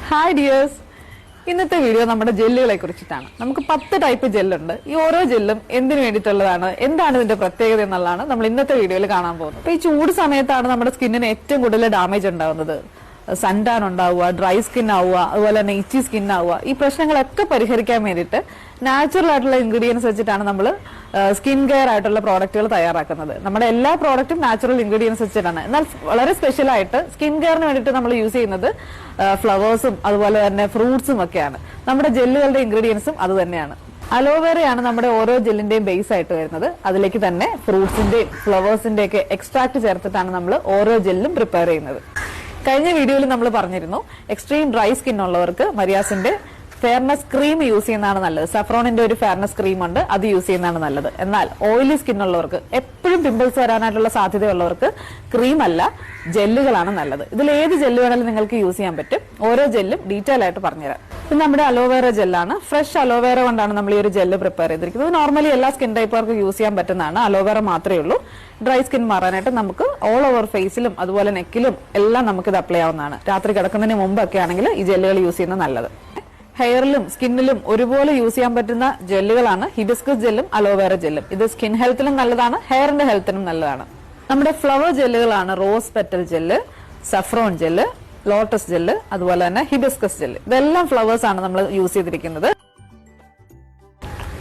Hi dears, ഇന്നത്തെ video നമ്മുടെ ജെല്ലുകളെ കുറിച്ചിട്ടാണ്. നമുക്ക് 10 ടൈപ്പ് ജെല്ലുണ്ട്. ഈ ഓരോ ജെല്ലും എന്തിനു വേണ്ടിയിട്ടുള്ളതാണ്, എന്താണ് ഇതിന്റെ പ്രത്യേകത എന്നുള്ളതാണ് നമ്മൾ ഇന്നത്തെ വീഡിയോയിൽ കാണാൻ പോകുന്നത്. അപ്പൊ ഈ ചൂട് സമയത്താണ് നമ്മുടെ സ്കിന്നിന് ഏറ്റവും കൂടുതൽ ഡാമേജ് ഉണ്ടാവുന്നത്. സൺടാൻ ഉണ്ടാവുക, ഡ്രൈ സ്കിൻ ആവുക, അതുപോലെ തന്നെ ഇച്ചി സ്കിൻ ആവുക. ഈ പ്രശ്നങ്ങളൊക്കെ പരിഹരിക്കാൻ വേണ്ടിയിട്ട് നാച്ചുറൽ ആയിട്ടുള്ള ഇൻഗ്രീഡിയൻസ് വെച്ചിട്ടാണ് നമ്മൾ സ്കിൻ കെയർ ആയിട്ടുള്ള പ്രോഡക്റ്റുകൾ തയ്യാറാക്കുന്നത്. നമ്മുടെ എല്ലാ പ്രോഡക്റ്റും നാച്ചുറൽ ഇൻഗ്രീഡിയൻസ് വെച്ചിട്ടാണ്. എന്നാൽ വളരെ സ്പെഷ്യൽ ആയിട്ട് സ്കിൻ കെയറിന് വേണ്ടിയിട്ട് നമ്മൾ യൂസ് ചെയ്യുന്നത് ഫ്ലവേഴ്സും അതുപോലെ തന്നെ ഫ്രൂട്ട്സും ഒക്കെയാണ്. നമ്മുടെ ജെല്ലുകളുടെ ഇൻഗ്രീഡിയൻസും അത് തന്നെയാണ്. അലോവേറയാണ് നമ്മുടെ ഓരോ ജെല്ലിന്റെയും ബേസ് ആയിട്ട് വരുന്നത്. അതിലേക്ക് തന്നെ ഫ്രൂട്ട്സിന്റെയും ഫ്ലവേഴ്സിന്റെയും ഒക്കെ എക്സ്ട്രാക്ട് ചേർത്തിട്ടാണ് നമ്മൾ ഓരോ ജെല്ലും പ്രിപ്പയർ ചെയ്യുന്നത്. കഴിഞ്ഞ വീഡിയോയിൽ നമ്മൾ പറഞ്ഞിരുന്നു, എക്സ്ട്രീം ഡ്രൈ സ്കിൻ ഉള്ളവർക്ക് മരിയാസിന്റെ ഫെയർനെസ് ക്രീം യൂസ് ചെയ്യുന്നതാണ് നല്ലത്. സഫ്രോണിന്റെ ഒരു ഫെയർനെസ് ക്രീം ഉണ്ട്, അത് യൂസ് ചെയ്യുന്നതാണ് നല്ലത്. എന്നാൽ ഓയിലി സ്കിൻ ഉള്ളവർക്ക്, എപ്പോഴും പിമ്പിൾസ് വരാനായിട്ടുള്ള സാധ്യതയുള്ളവർക്ക് ക്രീം അല്ല, ജെല്ലുകളാണ് നല്ലത്. ഇതിൽ ഏത് ജെല്ല് വേണമെങ്കിലും നിങ്ങൾക്ക് യൂസ് ചെയ്യാൻ പറ്റും. ഓരോ ജെല്ലും ഡീറ്റെയിൽ ആയിട്ട് പറഞ്ഞുതരാം. ഇത് നമ്മുടെ അലോവേറ ജെല്ലാണ്. ഫ്രഷ് അലോവേറ കൊണ്ടാണ് നമ്മൾ ഈ ഒരു ജെല്ല് പ്രിപ്പയർ ചെയ്തിരിക്കുന്നത്. നോർമലി എല്ലാ സ്കിൻ ടൈപ്പുകാർക്ക് യൂസ് ചെയ്യാൻ പറ്റുന്നതാണ്. അലോവേറ മാത്രമേ ഉള്ളൂ. ഡ്രൈ സ്കിൻ മാറാനായിട്ട് നമുക്ക് ഓൾ ഓവർ ഫേസിലും അതുപോലെ നെക്കിലും എല്ലാം നമുക്ക് ഇത് അപ്ലൈ ആവുന്നതാണ്. രാത്രി കിടക്കുന്നതിന് മുമ്പൊക്കെ ആണെങ്കിൽ ഈ ജെല്ലുകൾ യൂസ് ചെയ്യുന്നത് നല്ലത്. ഹെയറിലും സ്കിന്നിലും ഒരുപോലെ യൂസ് ചെയ്യാൻ പറ്റുന്ന ജെല്ലുകളാണ് ഹിബിസ്കസ് ജെല്ലും അലോവേറ ജെല്ലും. ഇത് സ്കിൻ ഹെൽത്തിനും നല്ലതാണ്, ഹെയറിന്റെ ഹെൽത്തിനും നല്ലതാണ്. നമ്മുടെ ഫ്ലവർ ജെല്ലുകളാണ് rose petal gel, saffron gel, lotus gel, അതുപോലെ തന്നെ ഹിബിസ്കസ് ജെല്ല്. ഇതെല്ലാം ഫ്ലവേഴ്സ് ആണ് നമ്മൾ യൂസ് ചെയ്തിരിക്കുന്നത്.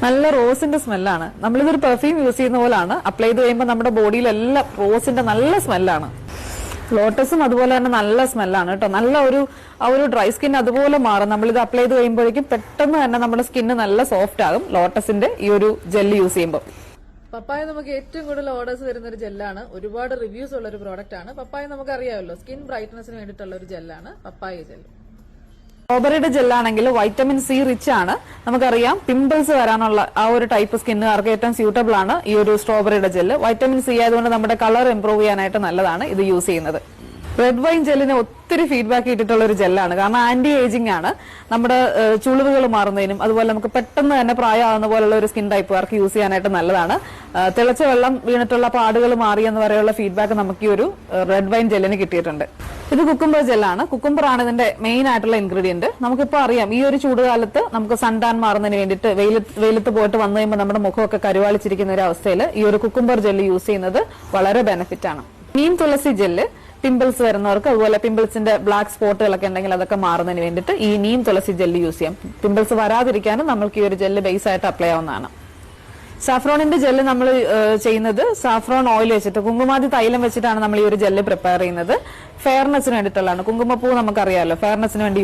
നല്ല റോസിന്റെ സ്മെല്ലാണ്. നമ്മളിതൊരു പെർഫ്യൂം യൂസ് ചെയ്യുന്ന പോലാണ്. അപ്ലൈ ചെയ്ത് കഴിയുമ്പോൾ നമ്മുടെ ബോഡിയിലെല്ലാം റോസിന്റെ നല്ല സ്മെല്ലാണ്. ലോട്ടസും അതുപോലെ തന്നെ നല്ല സ്മെല്ലാണ് കേട്ടോ. നല്ല ഒരു ഡ്രൈ സ്കിൻ അതുപോലെ മാറും. നമ്മളിത് അപ്ലൈ ചെയ്ത് കഴിയുമ്പോഴേക്കും പെട്ടെന്ന് തന്നെ നമ്മുടെ സ്കിന്ന് നല്ല സോഫ്റ്റ് ആകും ലോട്ടസിന്റെ ഈ ഒരു ജെല്ല് യൂസ് ചെയ്യുമ്പോൾ. പപ്പായ നമുക്ക് ഏറ്റവും കൂടുതൽ ഓർഡേഴ്സ് വരുന്ന ഒരു ജെല്ലാണ്. ഒരുപാട് റിവ്യൂസ് ഉള്ള ഒരു പ്രോഡക്റ്റ് ആണ്. പപ്പായ നമുക്ക് അറിയാമല്ലോ, സ്കിൻ ബ്രൈറ്റ്നസിന് വേണ്ടിയിട്ടുള്ള ഒരു ജെല്ലാണ് പപ്പായ ജെല്ല്. സ്ട്രോബെറിയുടെ ജെല്ലാണെങ്കിൽ വൈറ്റമിൻ സി റിച്ച് ആണ്. നമുക്കറിയാം പിമ്പിൾസ് വരാനുള്ള ആ ഒരു ടൈപ്പ് സ്കിന്നുകാർക്ക് ഏറ്റവും സ്യൂട്ടബിൾ ആണ് ഈ ഒരു സ്ട്രോബെറിയുടെ ജെല്ല്. വൈറ്റമിൻ സി ആയതുകൊണ്ട് നമ്മുടെ കളർ ഇംപ്രൂവ് ചെയ്യാനായിട്ട് നല്ലതാണ് ഇത് യൂസ് ചെയ്യുന്നത്. റെഡ് വൈൻ ജെല്ലിന് ഒത്തിരി ഫീഡ്ബാക്ക് കിട്ടിയിട്ടുള്ള ഒരു ജെല്ലാണ്. കാരണം ആന്റി ഏജിംഗ് ആണ്. നമ്മുടെ ചുളിവുകൾ മാറുന്നതിനും അതുപോലെ നമുക്ക് പെട്ടെന്ന് തന്നെ പ്രായമാകുന്ന പോലുള്ള ഒരു സ്കിൻ ടൈപ്പുകാർക്ക് യൂസ് ചെയ്യാനായിട്ട് നല്ലതാണ്. തിളച്ച വെള്ളം വീണിട്ടുള്ള പാടുകൾ മാറിയെന്ന് വരെയുള്ള ഫീഡ്ബാക്ക് നമുക്ക് ഈ ഒരു റെഡ് വൈൻ ജെല്ലിന് കിട്ടിയിട്ടുണ്ട്. ഇത് കുക്കുംബർ ജെല്ലാണ്. കുക്കുംബർ ആണ് ഇതിന്റെ മെയിൻ ആയിട്ടുള്ള ഇൻഗ്രീഡിയന്റ്. നമുക്കിപ്പോ അറിയാം, ഈ ഒരു ചൂടുകാലത്ത് നമുക്ക് സൺടാൻ മാറുന്നതിന് വേണ്ടിയിട്ട് വെയിലത്ത് പോയിട്ട് വന്നു കഴിയുമ്പോൾ നമ്മുടെ മുഖമൊക്കെ കരുവാളിച്ചിരിക്കുന്ന ഒരു അവസ്ഥയിൽ ഈ ഒരു കുക്കുംബർ ജെല്ല് യൂസ് ചെയ്യുന്നത് വളരെ ബെനിഫിറ്റ് ആണ്. നീം തുളസി ജെല്ല് പിമ്പിൾസ് വരുന്നവർക്ക്, അതുപോലെ പിമ്പിൾസിന്റെ ബ്ലാക്ക് സ്പോട്ടുകളൊക്കെ ഉണ്ടെങ്കിൽ അതൊക്കെ മാറുന്നതിന് വേണ്ടിയിട്ട് ഈ നീം തുളസി ജെല്ല് യൂസ് ചെയ്യാം. പിമ്പിൾസ് വരാതിരിക്കാനും നമുക്ക് ഈ ഒരു ജെല്ല് ബേസ് ആയിട്ട് അപ്ലൈ ആവുന്നതാണ്. സാഫ്രോണിന്റെ ജെല്ല് നമ്മൾ ചെയ്യുന്നത് സാഫ്രോൺ ഓയിൽ വെച്ചിട്ട്, കുങ്കുമാതി തൈലം വെച്ചിട്ടാണ് നമ്മൾ ഈ ഒരു ജെല്ല് പ്രിപ്പയർ ചെയ്യുന്നത്. ഫെയർനെസ്സിന് വേണ്ടിയിട്ടുള്ളതാണ്. കുങ്കുമപ്പൂ നമുക്കറിയാമല്ലോ, ഫെയർനെസ്സിന് വേണ്ടി